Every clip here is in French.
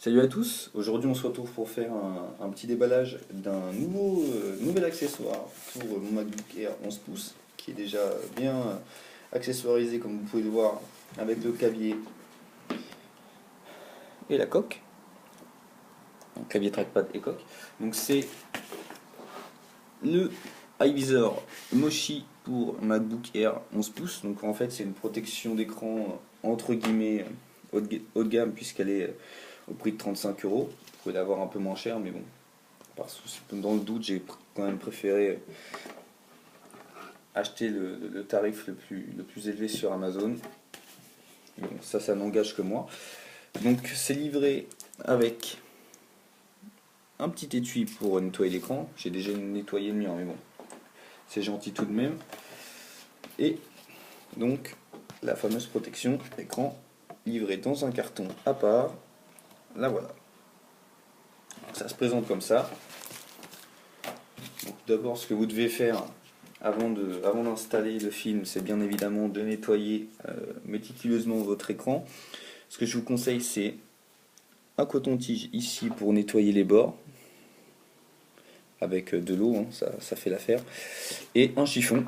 Salut à tous, aujourd'hui on se retrouve pour faire un petit déballage d'un nouvel accessoire pour mon MacBook Air 11 pouces qui est déjà bien accessoirisé comme vous pouvez le voir avec le clavier et la coque, donc clavier trackpad et coque. Donc c'est le iVisor Moshi pour MacBook Air 11 pouces, donc en fait c'est une protection d'écran entre guillemets haut de gamme puisqu'elle est au prix de 35 €. Vous pouvez l'avoir un peu moins cher, mais bon, dans le doute, j'ai quand même préféré acheter le tarif le plus élevé sur Amazon. Bon, ça n'engage que moi. Donc c'est livré avec un petit étui pour nettoyer l'écran. J'ai déjà nettoyé le mien, mais bon, c'est gentil tout de même. Et donc la fameuse protection écran livrée dans un carton à part. La voilà. Ça se présente comme ça. Donc d'abord, ce que vous devez faire avant d'installer le film, c'est bien évidemment de nettoyer méticuleusement votre écran. Ce que je vous conseille, c'est un coton-tige ici pour nettoyer les bords, avec de l'eau, hein, ça fait l'affaire, et un chiffon,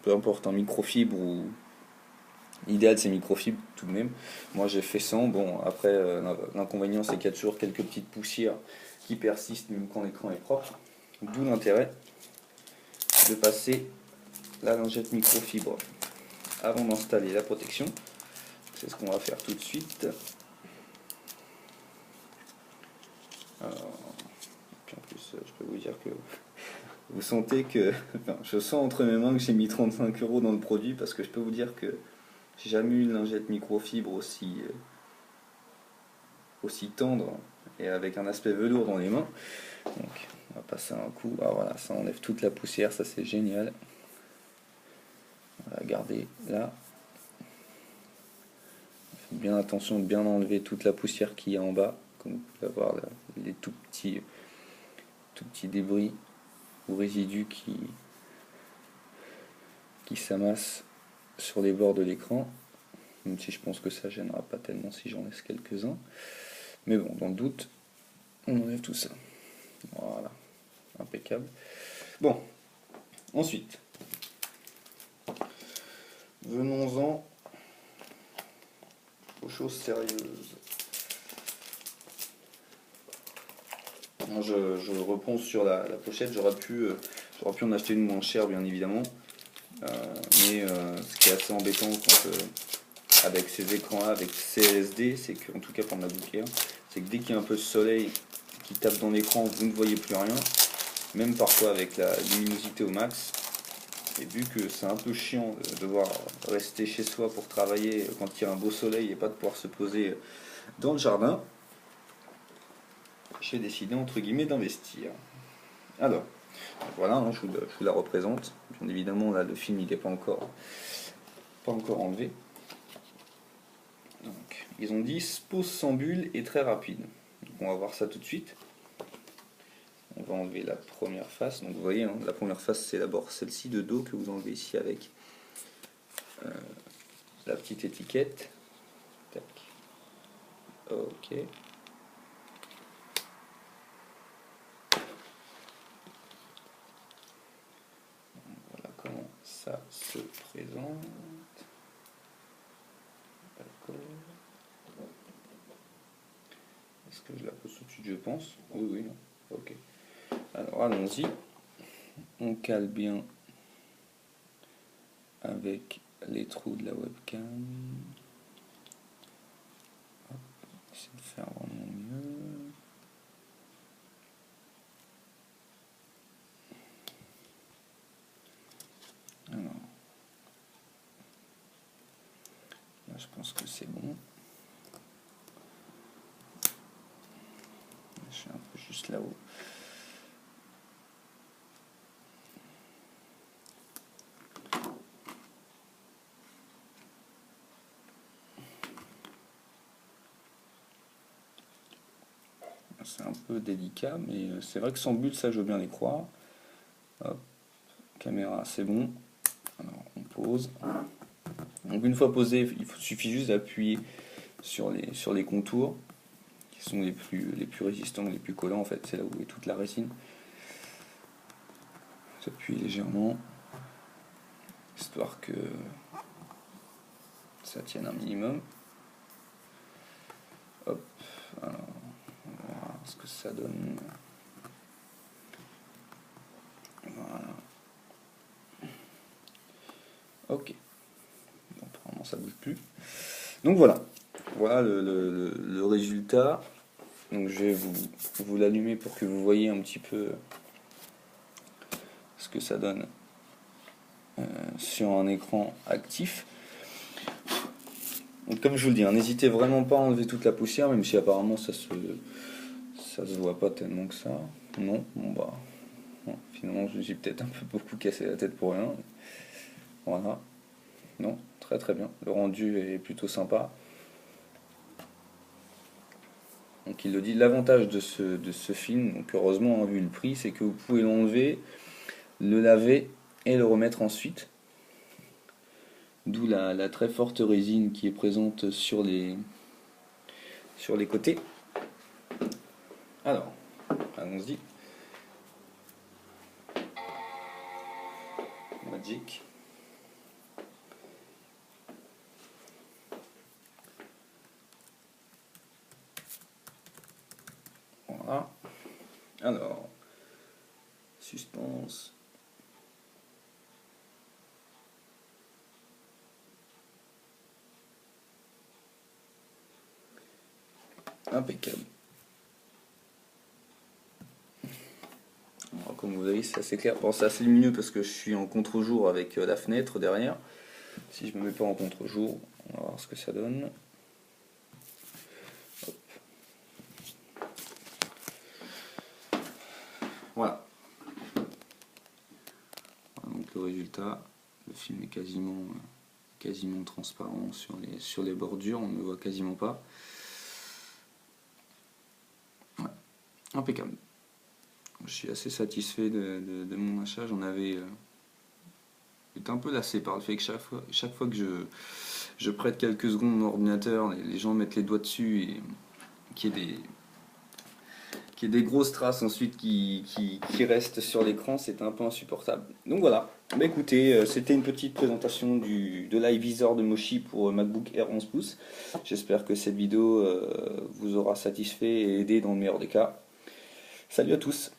peu importe, un microfibre ou... L'idéal c'est microfibre tout de même. Moi j'ai fait sans. Bon, après l'inconvénient c'est qu'il y a toujours quelques petites poussières qui persistent même quand l'écran est propre. D'où l'intérêt de passer la lingette microfibre avant d'installer la protection. C'est ce qu'on va faire tout de suite. Alors, puis en plus, je peux vous dire que vous sentez que... Enfin, je sens entre mes mains que j'ai mis 35 € dans le produit parce que je peux vous dire que j'ai jamais eu une lingette microfibre aussi tendre et avec un aspect velours dans les mains. Donc, on va passer un coup. Ah voilà, ça enlève toute la poussière, ça c'est génial. On va garder là. Faites bien attention de bien enlever toute la poussière qu'il y a en bas, comme vous pouvez voir là, les tout petits débris ou résidus qui s'amassent sur les bords de l'écran, même si je pense que ça gênera pas tellement si j'en laisse quelques-uns. Mais bon, dans le doute, on enlève tout ça. Voilà, impeccable. Bon, ensuite, venons-en aux choses sérieuses. Je reprends sur la pochette, j'aurais pu en acheter une moins chère bien évidemment, mais ce qui est assez embêtant avec ces écrans là, avec CLSD, c'est que, en tout cas pour ma MacBook Air, c'est que dès qu'il y a un peu de soleil qui tape dans l'écran, vous ne voyez plus rien, même parfois avec la luminosité au max. Et vu que c'est un peu chiant de devoir rester chez soi pour travailler quand il y a un beau soleil et pas de pouvoir se poser dans le jardin, j'ai décidé entre guillemets d'investir. Alors, voilà, hein, je vous la représente. Bien évidemment, là, le film il n'est pas encore enlevé. Donc, ils ont dit pose sans bulle et très rapide. Donc, on va voir ça tout de suite. On va enlever la première face. Donc, vous voyez, hein, la première face, c'est d'abord celle-ci de dos que vous enlevez ici avec la petite étiquette. Tac. Ok. Voilà comment ça se présente. D'accord. Est-ce que je la pose tout de suite, je pense? Oui, oui, non. Ok. Alors allons-y. On cale bien avec les trous de la webcam. Hop, essayer de faire vraiment mieux. Alors, là je pense que c'est bon. Je suis un peu juste là-haut. C'est un peu délicat, mais c'est vrai que sans bulle, ça je veux bien les croire. Hop, caméra, c'est bon. Alors on pose. Donc une fois posé, il suffit juste d'appuyer sur les contours, qui qui sont les plus résistants, les plus collants en fait, c'est là où est toute la résine. J'appuie légèrement, histoire que ça tienne un minimum. Hop, alors, on va voir ce que ça donne. Voilà. Ok. Bon, apparemment ça bouge plus. Donc voilà. Voilà le résultat. Donc je vais vous l'allumer pour que vous voyez un petit peu ce que ça donne sur un écran actif. Donc comme je vous le dis, hein, n'hésitez vraiment pas à enlever toute la poussière, même si apparemment ça se voit pas tellement que ça. Non, bon bah bon, finalement j'ai peut-être un peu beaucoup cassé la tête pour rien. Voilà. Non, très très bien. Le rendu est plutôt sympa. Donc il le dit, l'avantage de ce film, donc heureusement vu le prix, c'est que vous pouvez l'enlever, le laver et le remettre ensuite. D'où la très forte résine qui est présente sur les côtés. Alors, allons-y. Magic. Voilà. Alors, suspense. Impeccable. Alors, comme vous voyez, c'est assez clair. Bon, c'est assez lumineux parce que je suis en contre-jour avec la fenêtre derrière. Si je me mets pas en contre-jour, on va voir ce que ça donne. Hop. Voilà. Donc le résultat, le film est quasiment transparent sur les bordures, on ne le voit quasiment pas. Ouais. Impeccable. Je suis assez satisfait de mon achat. J'en avais été un peu lassé par le fait que chaque fois que je prête quelques secondes mon ordinateur, les gens mettent les doigts dessus et qu'il y ait des grosses traces ensuite qui restent sur l'écran, c'est un peu insupportable. Donc voilà. Bah écoutez, c'était une petite présentation de l'iVisor de Moshi pour MacBook Air 11 pouces. J'espère que cette vidéo vous aura satisfait et aidé dans le meilleur des cas. Salut à tous!